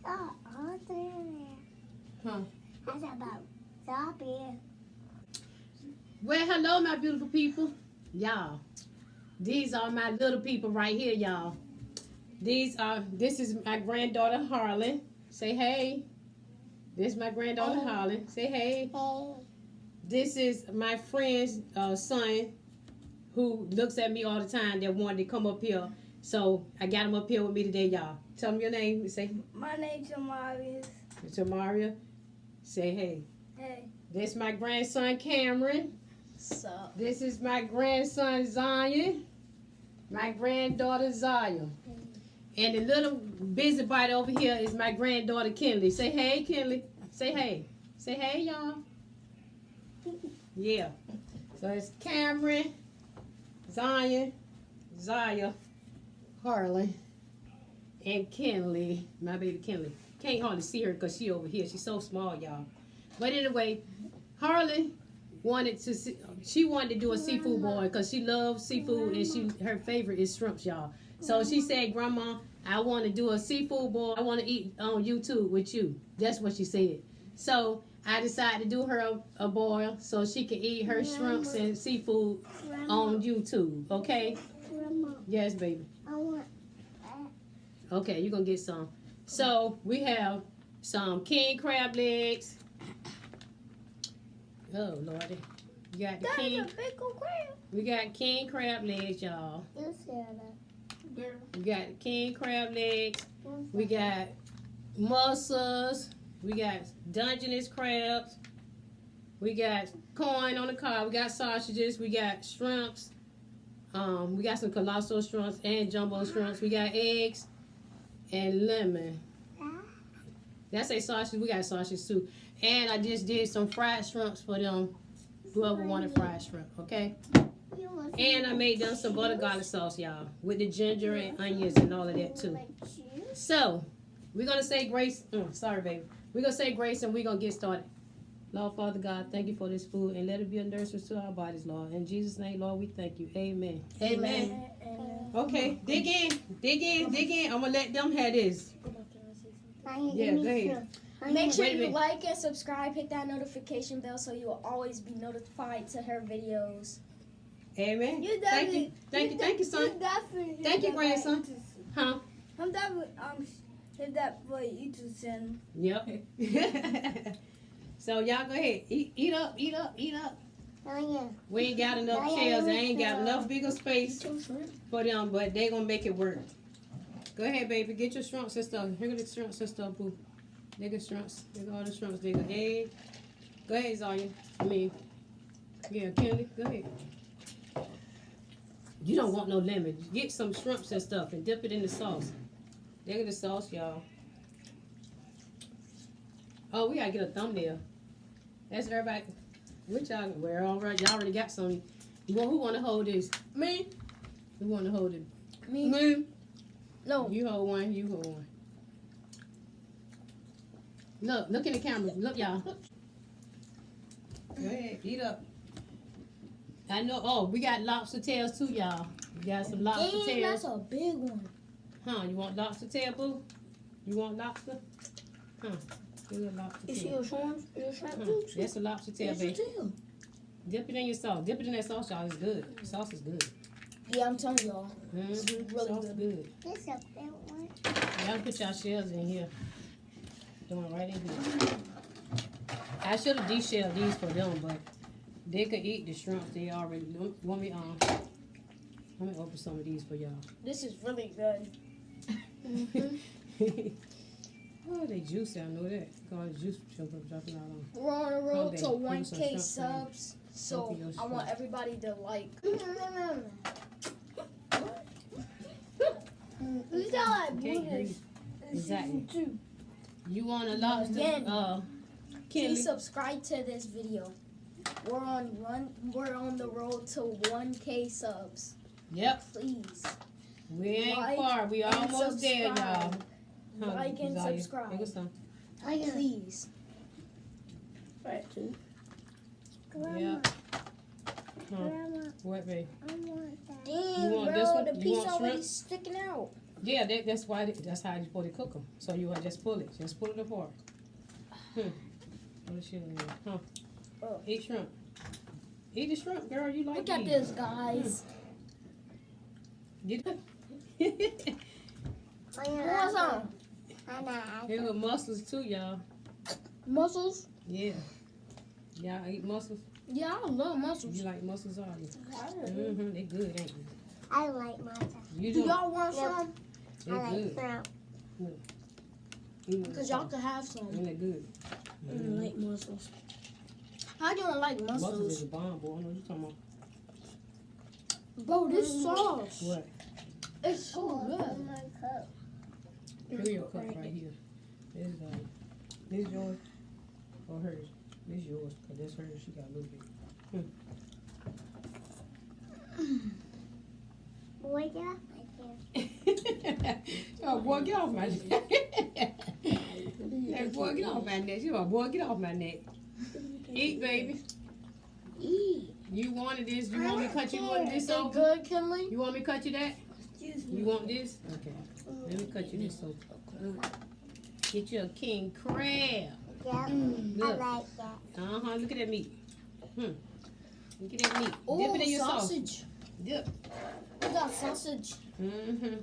Oh, all there. Huh? That's about zombie. Well, hello, my beautiful people. Y'all, these are my little people right here, y'all. This is my granddaughter, Harlan. Say hey. This is my granddaughter, Harlan. Say hey. Hey. This is my friend's son who looks at me all the time that wanted to come up here. So I got him up here with me today, y'all. Tell me your name. Say. My name's Amarius. Tamaria. Say hey. Hey. This is my grandson, Cameron. Sup? This is my grandson, Zion. My granddaughter, Zaya. And the little busybody over here is my granddaughter, Kinley. Say hey, Kinley. Say hey. Say hey, y'all. Yeah. So it's Cameron, Zion, Zaya, Harlan, and Kinley. My baby Kinley. Can't hardly see her because she over here. She's so small, y'all. But anyway, Harlan wanted to do a seafood boil because she loves seafood and her favorite is shrimps, y'all. So she said, Grandma, I want to do a seafood boil. I want to eat on YouTube with you. That's what she said. So I decided to do her a boil so she can eat her shrimps and seafood on YouTube. Okay? Grandma, Yes, baby. I want Okay, you're going to get some. So we have some king crab legs. Oh, Lordy. You got the king. We got king crab legs, y'all. You said that. We got king crab legs. We got mussels. We got Dungeness crabs. We got corn on the cob. We got sausages. We got shrimps. We got some colossal shrimps and jumbo shrimps. We got eggs and lemon. That's a sausage. We got sausage too. And I just did some fried shrimps for them. Whoever wanted fried shrimp, okay? And I made them some butter garlic sauce, y'all, with the ginger and onions and all of that too. So, we're going to say grace. Sorry, baby. We're going to say grace and we're going to get started. Lord, Father God, thank you for this food and let it be a nourishment to our bodies, Lord. In Jesus' name, Lord, we thank you. Amen. Amen. Okay, dig in. I'm going to let them have this. Yeah, go ahead. Make sure you like and subscribe, hit that notification bell so you will always be notified to her videos. Amen. Thank you, son. Thank you, grandson. Huh? I'm definitely hit that for YouTube channel. Yep. So y'all go ahead. Eat up. Oh yeah. We ain't got enough chairs. I ain't got enough bigger space for them, but they gonna make it work. Go ahead, baby. Get your shrimps and stuff. Here go the shrimps and stuff, boo. They got shrimps. They got all the shrimps. They got egg. Go ahead, Zaya. Yeah, Kelly. Go ahead. You don't want no lemon. Get some shrimps and stuff and dip it in the sauce. Look at the sauce, y'all. Oh, we gotta get a thumbnail. That's everybody. Which y'all? We're all right. Y'all already got some. Who want to hold this? Me? Who want to hold it? Me? No. You hold one. You hold one. Look in the camera. Look, y'all. Go ahead, eat up. I know. Oh, we got lobster tails too, y'all. We got some lobster tails. That's a big one. Huh? You want lobster tail, boo? You want lobster? Huh? Give me a lobster tail. Is she a shrimp? That's a lobster tail, baby. Dip it in your sauce. Dip it in that sauce, y'all. It's good. The sauce is good. Yeah, I'm telling y'all. Mm-hmm. Really Sauce good. This a big one. Y'all put y'all shells in here. Doing right in here. I should have de-shelled these for them, but they could eat the shrimps. They already want me let me open some of these for y'all. This is really good. Oh, they juicy. I know that. God, juice dropping out on. We're on the road to baby, 1K subs, so I want everybody to like. You got like Okay, exactly. You want a lobster? Again, Kelly? please subscribe to this video. We're on the road to 1K subs. Yep. Please. We ain't Like far. We and almost there, y'all. subscribe. Like and Zaya, subscribe. take some. Please. Right. Yeah. What, baby? Damn, You want bro, this one? the You piece want already shrimp? sticking out. Yeah, that's why. That's how you're supposed to cook them. So you just pull it. Just pull it apart. What is shit in there? Huh? Oh. Eat shrimp. Eat the shrimp, girl. You like Look at these. this, guys. Get What's on? Here with mussels too, y'all. Mussels? Yeah. Y'all eat mussels? Yeah, I love mussels. You like mussels, are you? Mm-hmm. They good, ain't you? I like mussels. You Do do. y'all want some? They I like good. shrimp. Because y'all can have some. And they good. I don't like mussels. How you don't like Mussels is mussels? a bomb, boy. I know what you're talking about. Bro, this sauce. What? It's so good. My cup. Here's your cup right here. This yours or hers? This yours, because that's hers. She got a little bit. Boy, get off my chair. Oh, boy, get off my neck. Hey, boy, get off my neck. You boy, get off my neck. Eat, baby. Eat. You wanted this. You want me to cut you one this Is it over? good, Kinley? You want me to cut you that? Excuse You me. want this? Okay. Let me cut you this over. Get you a king crab. Yeah, I Look. like that. Look at that meat. Look at that meat. Oh, Dip it in your sauce. sausage. Dip. We got sausage.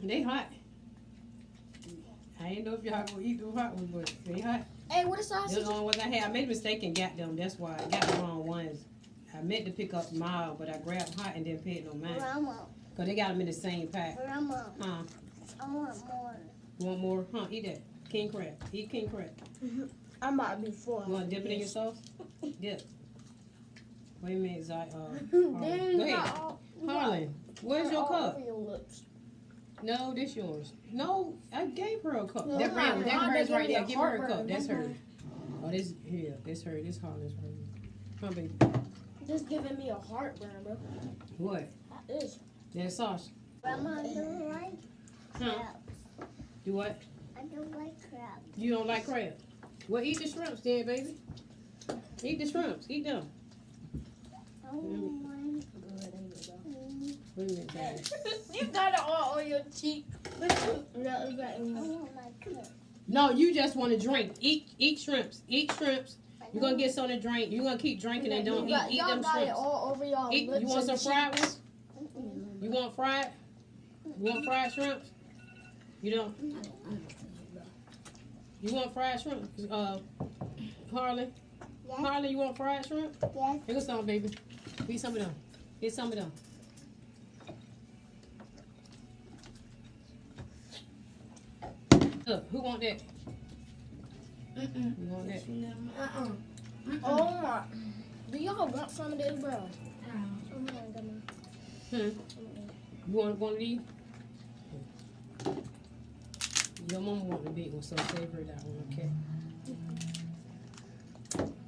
They hot. I ain't know if y'all gonna eat them hot ones, but they hot. Hey, what is Those sausage? are the only ones I had. I made a mistake and got them. That's why I got the wrong ones. I meant to pick up mild, but I grabbed hot and didn't pay it no mind. Grandma, Cause they got them in the same pack. Grandma, Huh? I want more. Want more? Huh? Eat that. King crab. Eat king crab. I'm about to be full. You want to dip it in your sauce? Dip. Wait a minute, Zai. Dang, Go ahead. Harlan, where's your all cup? over your lips. No, this yours. No, I gave her a cup. No, That mine. hers Mine right gave me there. a Give her a heartburn. cup. That's That's hers. Oh, this here. This her. This Harlan's right here. Huh, baby? Just giving me a heartburn, bro. What? That is. That sauce. Grandma, I don't like Huh? crabs. Do what? I don't like crabs. You don't like crab? Well, eat the shrimps then, baby. Eat the shrimps. Eat them. I don't like Wait a minute, baby. You got it all on your cheek. I don't like crabs. No, you just want to drink. Eat shrimps. Eat shrimps. You're gonna get some to drink. You're gonna keep drinking and don't eat Y'all them got it shrimps. all over y'all Eat, lips you want some and fried cheeks. ones? You want fried? You want fried shrimps? You don't? You want fried shrimp? Harlan? Yes. Harlan, you want fried shrimp? Yes. Here goes some, baby. Eat some of them. Get some of them. Look, who want that? You want that? Oh my. Do y'all want some of this, bro? You want one of these? Your mama want the big one, so save her that one, okay?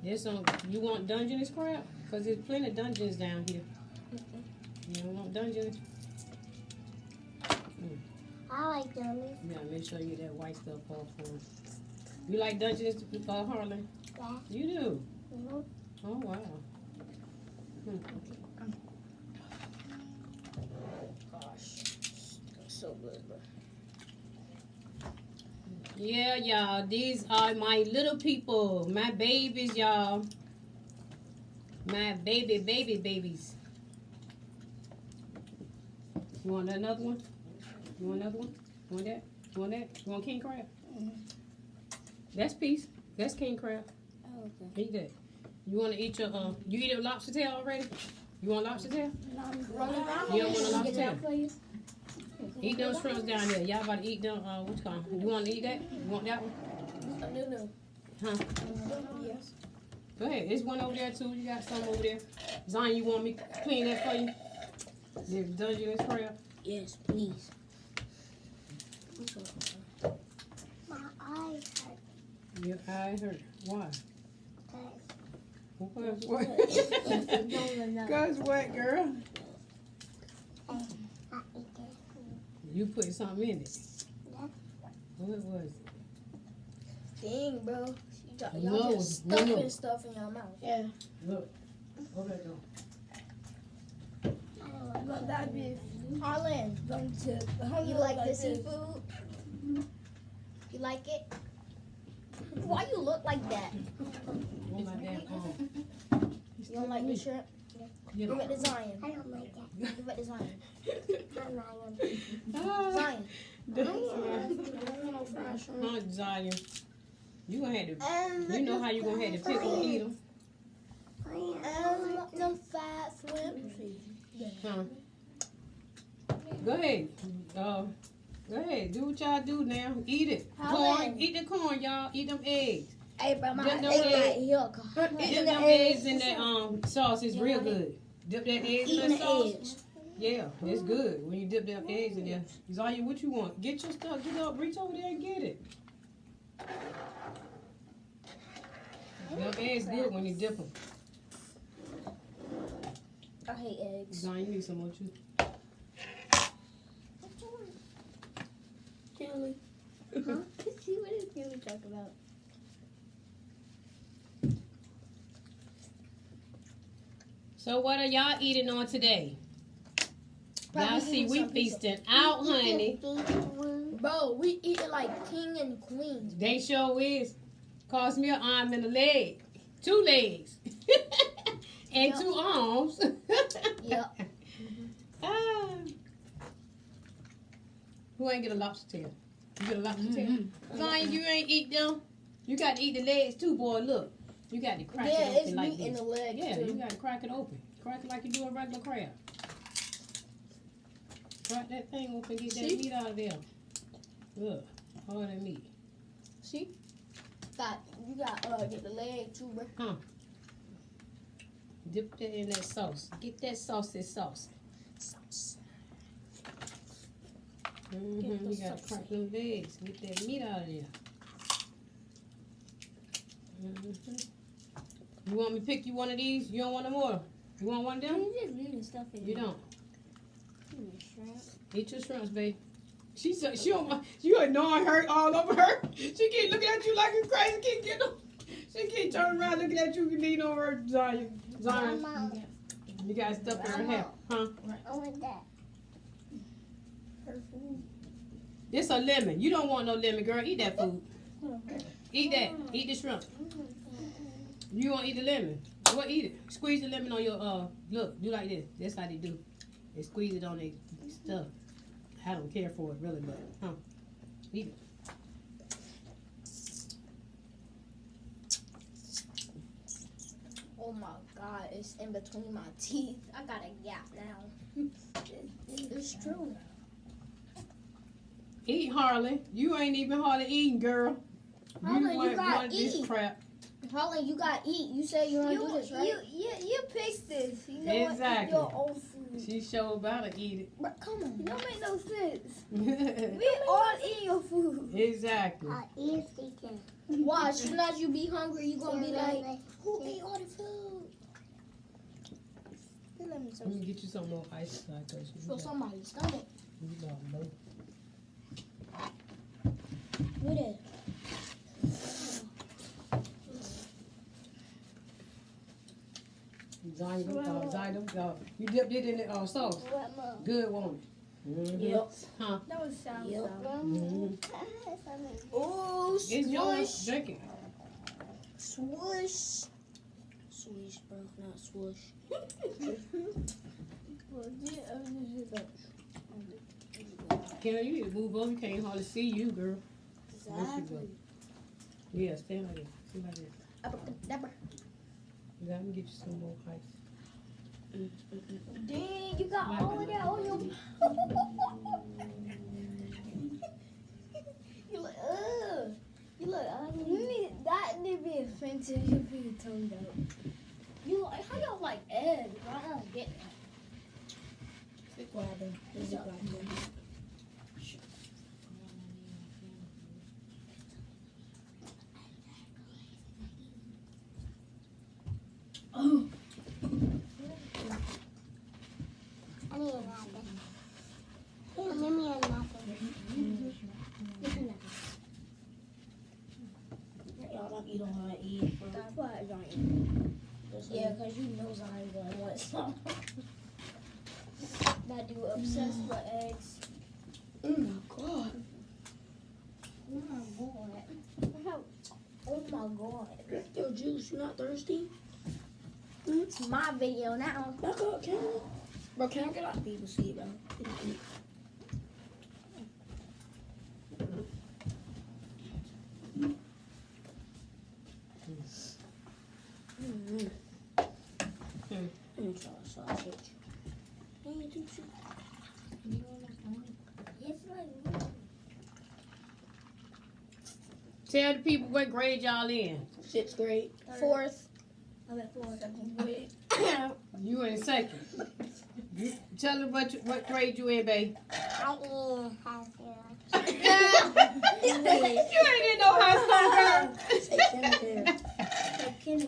This one, you want Dungeness crab? Cause there's plenty of Dungeness down here. You don't want Dungeness? I like dummies. Yeah, make sure you get that white stuff off for him. You like Dungeness, Harlan? Yeah. You do? Mhm. Oh, wow. Gosh. So good, bro. Yeah, y'all, these are my little people, my babies, y'all. My babies. You want another one? You want another one? You want that? You want that? You want king crab? That's peace. That's king crab. Oh, okay. Eat that. You want to eat your, you eat a lobster tail already? You want lobster tail? You don't want a lobster tail? Eat those shrimps down there. Y'all about to eat them, what you call them? You want to eat that? You want that one? No. Huh? Yes. Go ahead. There's one over there, too. You got some over there. Zion, you want me to clean that for you? The Dungeness crab? Yes, please. My eyes hurt. Your eye hurt. Why? Guys. Because what? No. Because what, girl? I eat this. You put something in it. Yeah. What was it? Dang, bro. Y'all No, just no. stuffing stuff in your mouth. Yeah. Look. Open that door. about that beef? Harlan, Don't tip. you like the seafood? You like it? Why you look like that? Oh, my damn arm. You don't like the shrimp? Yeah. Give it to Zion. I don't like that. Give it to Zion. Ah, Zion. huh, Zion. You gonna have to. You know how you gonna have to pick and eat them. No fat flip. Huh? Go ahead. Go ahead. Do what y'all do now. Eat it. Corn. Eat the corn, y'all. Eat them eggs. Hey, bro, my Dip them egg right eggs. here. Dip them eggs in that sauce. It's real good. Dip that eggs in Eating that the sauce. eggs. Yeah, it's good when you dip them eggs in there. Zion, what you want? Get your stuff. Get up. Reach over there and get it. Them eggs good when you dip them. I hate eggs. Zion, you need some more too. Kelly. Huh? See what is Kelly talking about? So what are y'all eating on today? Y'all Probably see eating we some pizza. feasting out, honey. Bro, we eating like king and queens. They show is. Cost me an arm and a leg. 2 legs. And 2 arms. Yep. Ah. Who ain't get a lobster tail? You get a lobster tail? Zion, you ain't eat them. You got to eat the legs too, boy. Look. You got to crack Yeah, it it's open like meat in this. the leg Yeah, too. you got to crack it open. Crack it like you do a regular crab. Crack that thing open, get that See? meat out of there. Look, all that meat. See? You got get the leg too, bro. Huh. Dip that in that sauce. Get that sauce. Sauce. Mm-hmm. Get the You gotta sauce. crack them legs. Get that meat out of there. Mm-hmm. You want me to pick you one of these? You don't want no more? You want one of them? You just leaving stuff in You there. don't. Shrimp. Eat your shrimps, babe. She said she don't. You annoying her all over her. She keep looking at you like you crazy. Keep getting. She keep turning around looking at you. You lean on her, Zion. Zion. You got stuff in her hair, huh? I want that. This a lemon. You don't want no lemon, girl. Eat that food. Eat that. Eat the shrimp. You want to eat the lemon? Well, eat it. Squeeze the lemon on your look. Do like this. That's how they do. They squeeze it on their stuff. I don't care for it really, but eat it. Oh my God, it's in between my teeth. I got a gap now. It's true. Eat, Harlan. You ain't even hardly eating, girl. Harlan, you want gotta this eat. crap. Harlan, you gotta eat. You said you want to do this, right? You picked this. You know what? Exactly. Eat your own food. She sure about to eat Bro, come on. It don't make no sense. it. We all eat your food. Exactly. I eat chicken. Why? As soon as you be hungry, you gonna be like, who ate all the food? Let me Let me get you some more ice. for somebody's stomach. You don't know. What is? Zion, you dipped it in the sauce. What more? Good, won't it? Mm-hmm. Yep. Huh? That was sound. Yep. Mm-hmm. Oh, It's yours. swoosh. Drink it. Swoosh. Swoosh, bro, not swoosh. Can you need to move over? You can't hardly see you, girl. Exactly. Yeah, stand like that. Stand like that. Abracadabra. Let me get you some more ice. Dang, you got all of that on your. You look, ugh. You look ugly. That need to be offensive. You be tongue out. You like, how y'all like eggs? I don't get that. Grab them. Grab them. Oh. I need a napkin. Give me a napkin. Y'all don't eat on her eat. That's why I don't eat. Yeah, because you know Zion's going to want some. do obsessed with eggs. Oh my god. Oh my god. Oh my god. Yo, Juice, you not thirsty? It's my video now. Back up, can I? Bro, can I get out people see, bro? Let me try a sausage. Tell the people what grade y'all in. 6th grade. 4th. I'm at 4. You in second. Tell them what grade you in, babe. I You ain't in no high school, girl.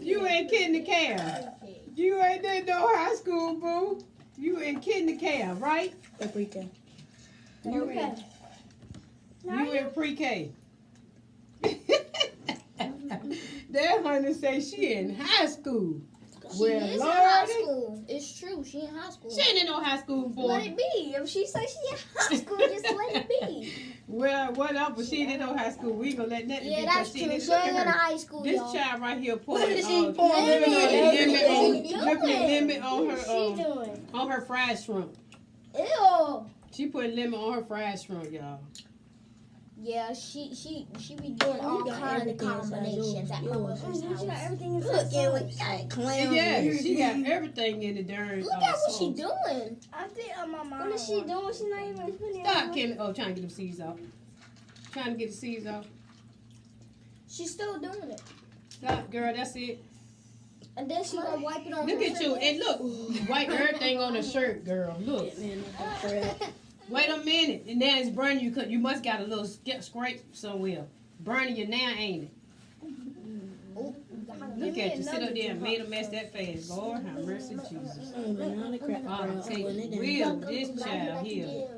You in kindergarten. You ain't in no high school, boo. You in kindergarten, right? Paprika. You in pre-K. That honey say she in high school. She is in high school. It's true. She in high school. She ain't in no high school, boy. Let it be. If she says she in high school, just let it be. Well, whatever. She ain't in no high school. We ain't gonna let nothing Yeah, be. that's 'Cause true. look She at ain't in her. high school, This y'all. child right here pouring. What is she pouring? Lemon on her She doing? on her fried shrimp. Ew. She put lemon on her fried shrimp, y'all. Yeah, she be doing all kind of combinations at my mother's She got house. everything in Look, yeah, sauce. we got clam. Yeah, she got everything in the darn. Look at what she doing. I think my mom. What is she doing? She's not even putting it Stop, on. Kenny. Oh, trying to get them seeds off. Trying to get the seeds off. She's still doing it. Stop, girl. That's it. And then she gonna wipe it on Look her at you. shirt. And look, wipe everything on the shirt, girl. Look. Man, that's crap. Wait a minute. And now it's burning you because you must got a little scrape somewhere. Burning you now, ain't it? Oh, Look at you. Sit up there and made a mess that fast. Lord, have mercy, Jesus. Oh, banana crap. I'll take Putting it will down. this child here.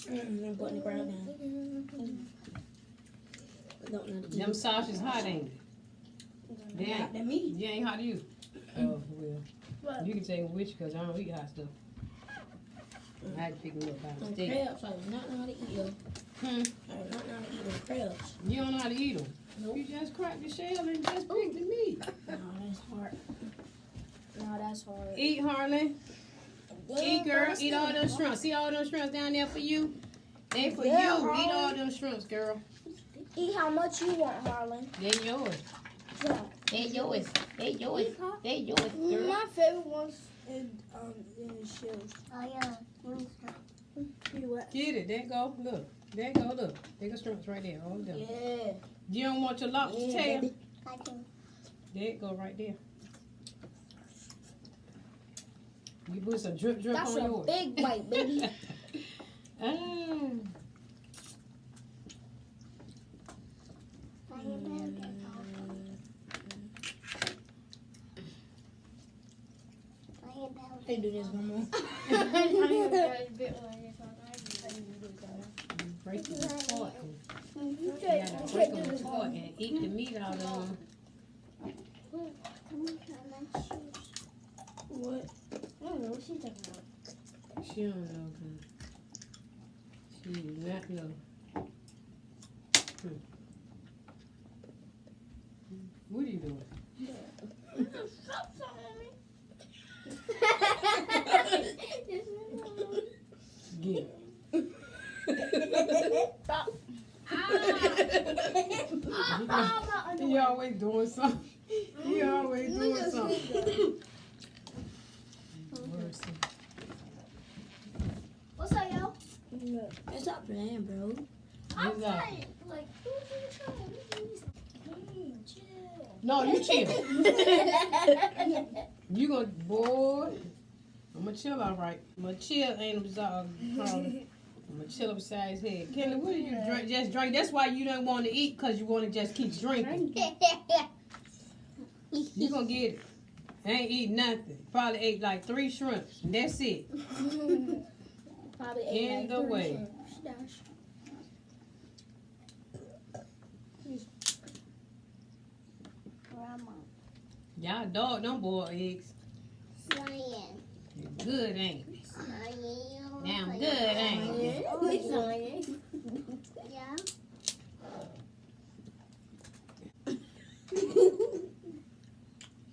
I'm putting the ground down. I don't know how to eat Them it. sausages hot, ain't they? They Not ain't. that me. You ain't hot to you? Oh, well. You can take them with you because I don't eat hot stuff. I had to pick them up by Them mistake. crabs, I do not know how to eat them. Hmm. I do not know how to eat them crabs. You don't know how to eat them. Nope. You just crack the shell and just pick the meat. No, that's hard. No, that's hard. Eat, Harlan. Eat, girl. Eat all them shrimps. See all them shrimps down there for you? They for Yeah, you. Eat all Harlan. them shrimps, girl. Eat how much you want, Harlan. They're yours. Yeah. They're yours. They're yours. They're yours, girl. My favorite ones is in the shells. Oh, yeah. You what? Get it. There you go. Look. There you go. Look. There go shrimps right there. All of them. Yeah. You don't want your lobster Yeah, tail? baby. There you go right there. You put some drip That's on a yours. big bite, baby. They do this, Mama. Break this apart. You You can't gotta do break them this. apart and eat the meat out of them. What? I don't know what she's talking about. She don't know. She do not know. What are you doing? Get it. He always doing something. He always doing something. Mercy. What's up, yo? Stop playing, bro. What's up? Like, chill. No, you chill. You gonna, boy. I'm gonna chill, all right. I'm gonna chill, ain't I'm gonna chill upside his head. Kelly, what do you drink? Just drink. That's why you don't want to eat, because you want to just keep drinking. You gonna get it. Ain't eat nothing. Probably ate like 3 shrimps. And that's it. Probably In ate the like way. 3 shrimps. Y'all dog them boiled eggs. Good, ain't it? Now I'm good, ain't you? Yeah.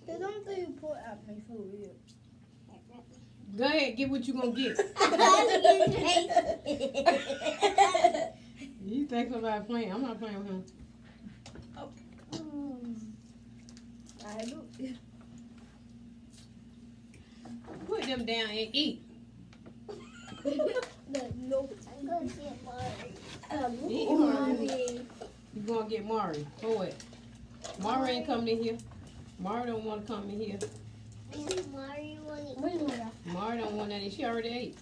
They don't think you put out my food. Go ahead, get what you gonna get. You think somebody playing? I'm not playing with him. I do. Put them down and eat. No. I'm gonna get Mari. Eat Mari. You gonna get Mari. Hold it. Mari ain't coming in here. Mari don't want to come in here. Mari wanna Mari don't want that. She already ate.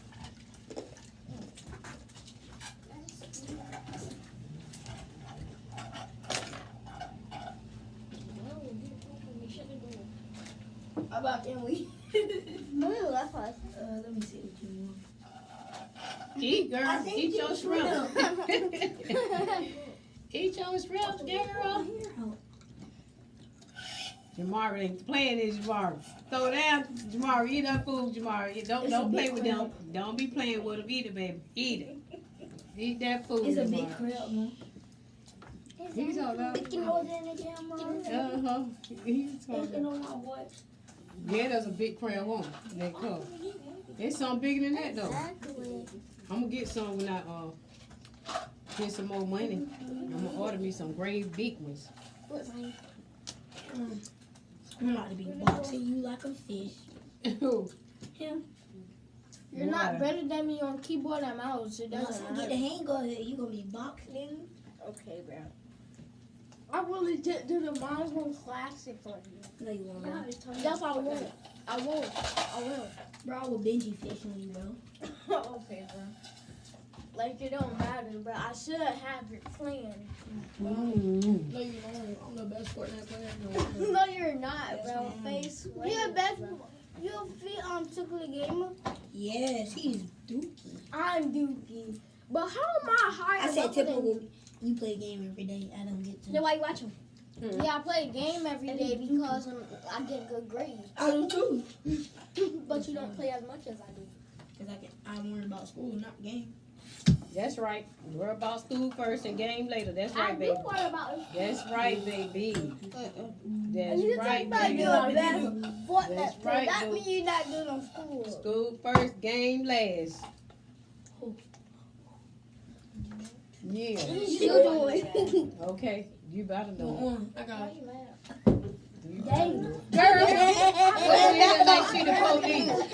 How about Emily? That's fine. Let me see what you want. Eat, girl. I think Eat your you shrimp. Eat your shrimp, girl. Jamari ain't playing this, Jamari. Throw down, Jamari. Eat that food, Jamari. Don't play with them. Don't be playing with them. Eat it, baby. Eat it. Eat that food, It's a Jamari. big crab, man. He's all about. Looking more than the camera. He's all Looking about. on my what? Yeah, there's a big crab on that cup. There's something bigger than that though. Exactly. I'm gonna get some when I get some more money. I'm gonna order me some great big ones. I'm about to be boxing you like a fish. You're not better than me on keyboard and mouse. It Once doesn't I get matter. the hang of it, you gonna be boxing. Okay, bro. I really did do the Mountain Classic for you. No, you won't. That's what I won't. I will. Bro, I will Benji fish on you, bro. Okay, bro. Like, it don't matter, but I should have it planned. Mm. No, you won't. I'm the best Fortnite player. No, you're not, bro. Yes, Face. You're the best. You're Tickly Gamer. Yes, he's dookie. I'm Dookie. But how am I higher? I said level than typical. You play a game every day. I don't get to. Then why you watching? Yeah, I play a game every day because I get good grades. I do too. But you don't play as much as I do. Cause I'm worried about school, not game. That's right. Worry about school first and game later. That's I right, do baby. worry about it. That's right, baby. That's You right, think baby. you're the best Fortnite That's player. right, That boo. means you're not good on school. School first, game last. Yeah. You do it. Okay. You better know. I got it. You Dang. Girl, what's in here like she the police? Over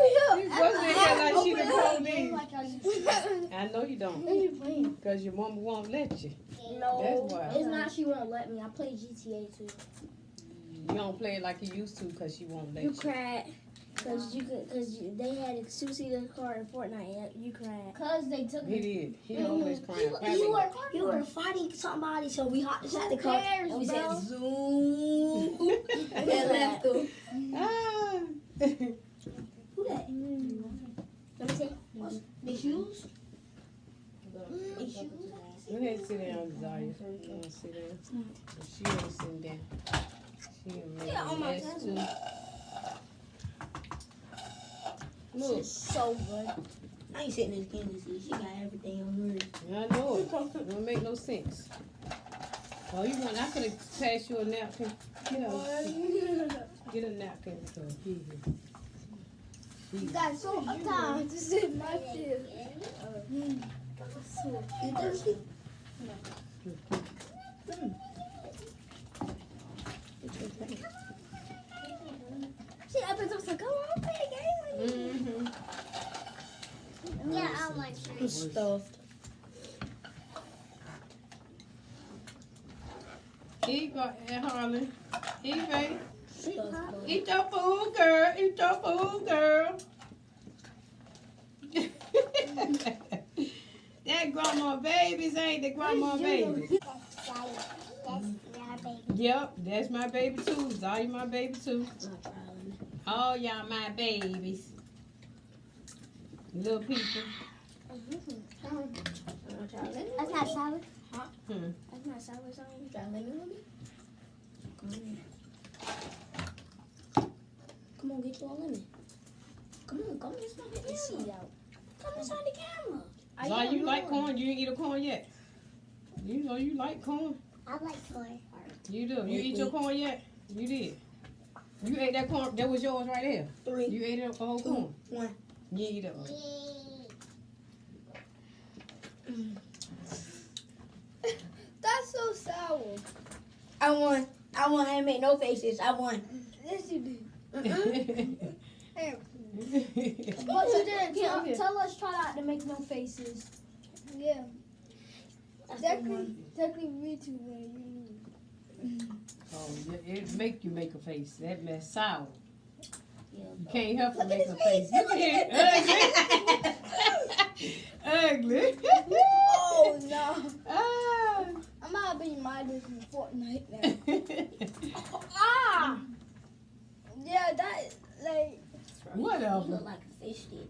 here. What's in here like she the police? Like I used to. I know you don't. What are you playing? Because your mama won't let you. No, That's why. it's not. She won't let me. I play GTA too. You don't play it like you used to because she won't let you. You cried because they had a two-seater car in Fortnite. You cried because they took He it. did. He always crying. You were fighting somebody, so we hopped inside the car. cares, And we bro? said zoom. And then left them. Ah. Who that? Let me see. The shoes? The shoes? Go ahead, sit down, Zaya. You want to sit down? She ain't sitting down. She ain't Yeah, on my mess tablet. too. This Look, is so good. I ain't sitting in this candy seat. She got everything on hers. I know it. It don't make no sense. Oh, you want? I could have passed you a napkin. Get a napkin. So here. You got so much time to sit in my chair. You thirsty? She opens up and come on, play a game. Mm-hmm. Yeah, I want I'm you. stuffed. Eat, Harlan. Eat, baby. Stuffed, bro. Eat your food, girl. Eat your food, girl. That grandma babies ain't the grandma babies. That's your baby. Yep, that's my baby too. Zaya my baby too. Not trying. All y'all my babies. Little people. Not trying. That's not sour. Hmm. That's not sour song. You trying to let me with me? Come on, get your lemon. seed out. Come inside the camera. Zai, you like corn? You ain't eat a corn yet. You know you like corn. I like corn. You do. You eat your corn yet? You did. You ate that corn. That was yours right there. 3, You ate it a whole 2, corn. 1. You eat it. That's so sour. I won. I ain't make no faces. I won. Yes, you did. Hey, But you didn't tell us try not to make no faces. yeah. That's the one. Technically, me too. When you. Oh, yeah, it make you make a face. That mess sour. Yeah. You can't help but make a face. You can't. Ugly. Oh no! Ah. I'm not being minded in Fortnite now. Ah! Yeah, that like. You Whatever. look like a fish did.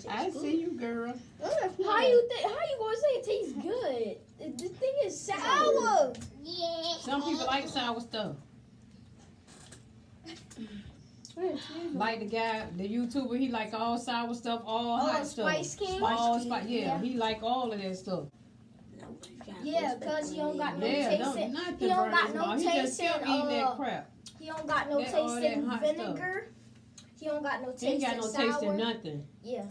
I see you, girl. How you gonna say it tastes good? This thing is sour. Yeah. Some people like sour stuff. Like the guy, the YouTuber, he like all sour stuff, all hot stuff. Spice King? All Spice spice, King, yeah, he like all of that stuff. Yeah, cause he don't got no Yeah, taste don't in. nothing He don't got burn no his mouth. He just taste kept in. eating that crap. He don't got no That- all taste that in hot stuff. vinegar. He don't got no taste He ain't got in no sour. taste in nothing. Yeah.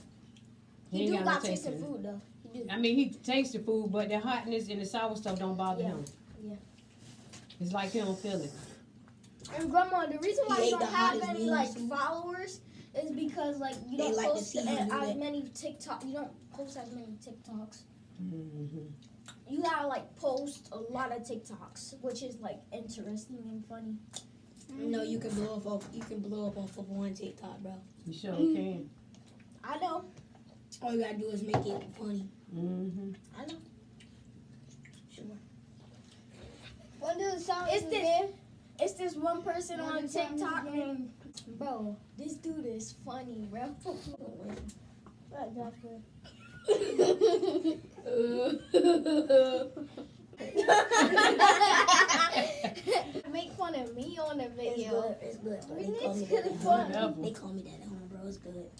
He He ain't do got no got taste taste in in food though. He do. I mean, he tastes the food, but the hotness and the sour stuff don't bother Yeah, him. yeah. It's like he don't feel it. And grandma, the reason why He you ate don't the have hottest any wings. like followers is because like you They don't like to post see you do as that. many TikTok. You don't post as many TikToks. Mm-hmm. You gotta like post a lot of TikToks, which is like interesting and funny. No, you can blow up off of one TikTok, bro. You sure can. I know. All you gotta do is make it funny. Mm-hmm. I know. What does it sound It's like this- again? It's this one person What on is that TikTok name? named bro. This dude is funny, bro. What, Joshua? Make fun of me on the It's video. good. It's good. Bro. We They call me need that to at fun. home. They call me that at home, bro. It's good.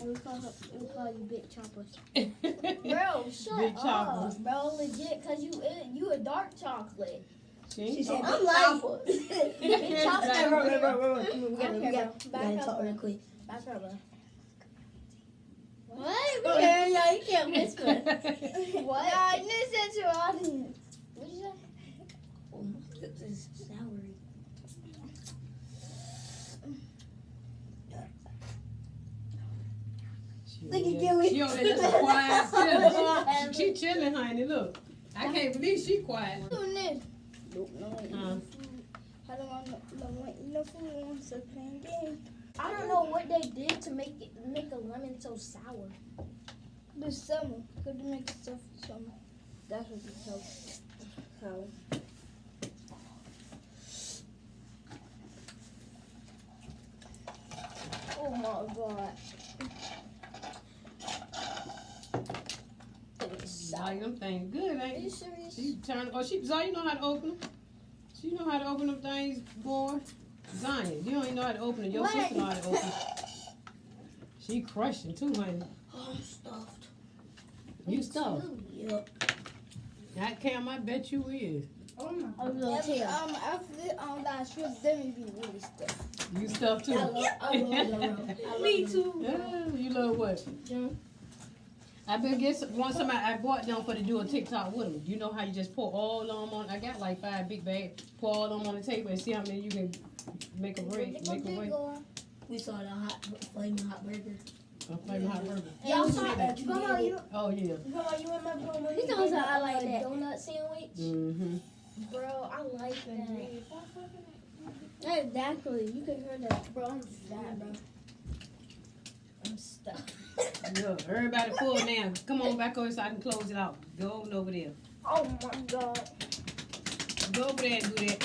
We call you Big Choppers. Bro, shut Big up, choppers. bro. Legit, cause you a dark chocolate. She said, I'm "Big like- choppers." Big choppers. Hey, bro. We Okay, gotta bro. Back talk up, real bro. quick. Back up, bro. What? Yeah, you can't whisper. What? Yeah, I listen to audience. What you say? Oh, this is soury. Look at Gilly. She over there just quiet chilling. She chilling, honey. Look. I can't believe she quiet. Doing this. Uh, I don't want no food wants to play game. I don't know what they did to make a lemon so sour. The summer. Could make stuff for summer. That's what it's called. So. Oh my god. Zai, them things good, Are ain't you you? serious? She turn. Oh, Zai, you know how to open them? She know how to open them things, boy. Zion, you don't even know how to open it. Your What? sister know how to open it. She crushing too, honey. Oh, I'm stuffed. You stuff. Yep. That Cam, I bet you is. Oh my. I was gonna tell you. After that trip, then we be really stuff. You stuff too. I love Loro. Me too. Yeah, you love what? I been want somebody. I bought them for to do a TikTok with them. You know how you just pour all of them on. I got like 5 big bags. Pour all of them on the table and see how many you can make a break. Make a break. We saw the flaming hot burger. A flaming hot burger. Y'all saw that? Grandma, you Oh yeah. Grandma, you remember when He we knows did how I the, like that. donut sandwich? Mm-hmm. Bro, I like that. Exactly. You can hear that. Bro, I'm fat, bro. I'm stuck. Yeah, everybody full now. Come on back over so I can close it out. Go on over there. Oh my god. Go over there and do that.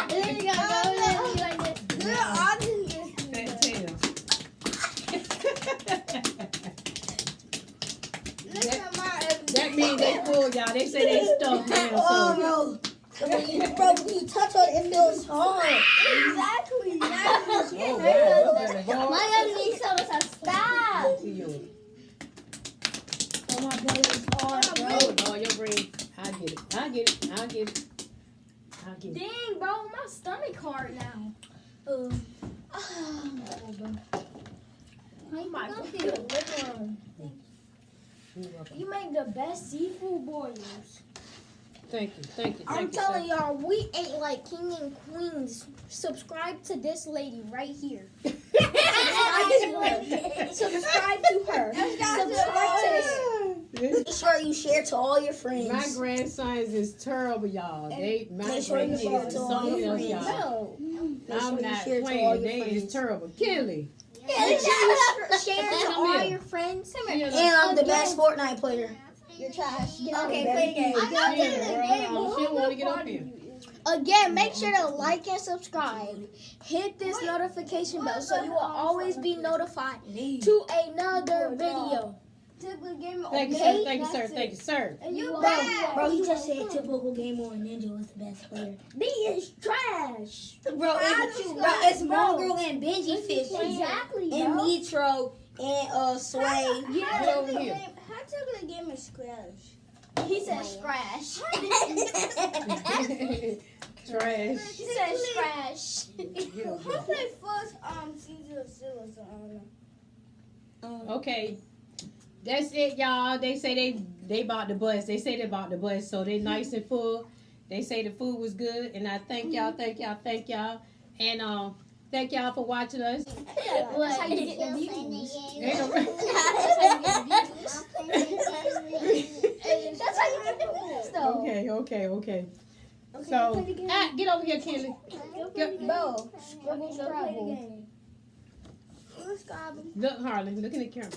Then you gotta go there and be like this. Girl, I didn't just do Fat that. tail. Look at my That means they full, y'all. They say they stuffed now. Oh So no. Bro, when you touch on it, it feels hard. Exactly. My enemy told us to stop. Oh my god, it's hard, bro. Oh, your brain. I get it. Dang, bro, my stomach hard now. Oh my God. You make the best seafood boils. Thank you. I'm telling y'all, we ate like king and queens. Subscribe to this lady right here. Subscribe to her. Subscribe to this. Make sure you share to all your friends. My grandsons is terrible, y'all. My Make sure you grandsons share is to all your something else, friends. y'all. No. Make sure I'm you not share to all playing. your They is friends. terrible. Kelly. Make sure you share to all your friends. And I'm the best Fortnite player. You're trash. Okay, play the game. She don't want to get up here. Again, make sure to like and subscribe. Hit this notification bell so you will always be notified to another video. Thank you, sir. And you Bro, he just said typical gamer and Ninja was the best player. B is trash. Bro, it's Mongrel and Benji Fish. Exactly, And bro. Nitro and Sway. Get over here. How to the game is Scratch? He said scratch. Trash. He said scratch. Get over Who here. played first season of Silas? I don't know. Okay. That's it, y'all. They say they bought the bus. They say they bought the bus, so they nice and full. They say the food was good, and I thank y'all, and thank y'all for watching us. That's how you get the views. Ain't no- That's how you get the views, though. Okay. So, get over here, Kelly. Bro, Go play the game. Look, Harlan, look in the camera.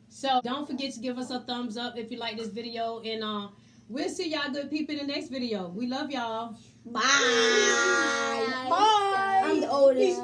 So, don't forget to give us a thumbs up if you like this video, and we'll see y'all good people in the next video. We love y'all. Bye. I'm the oldest.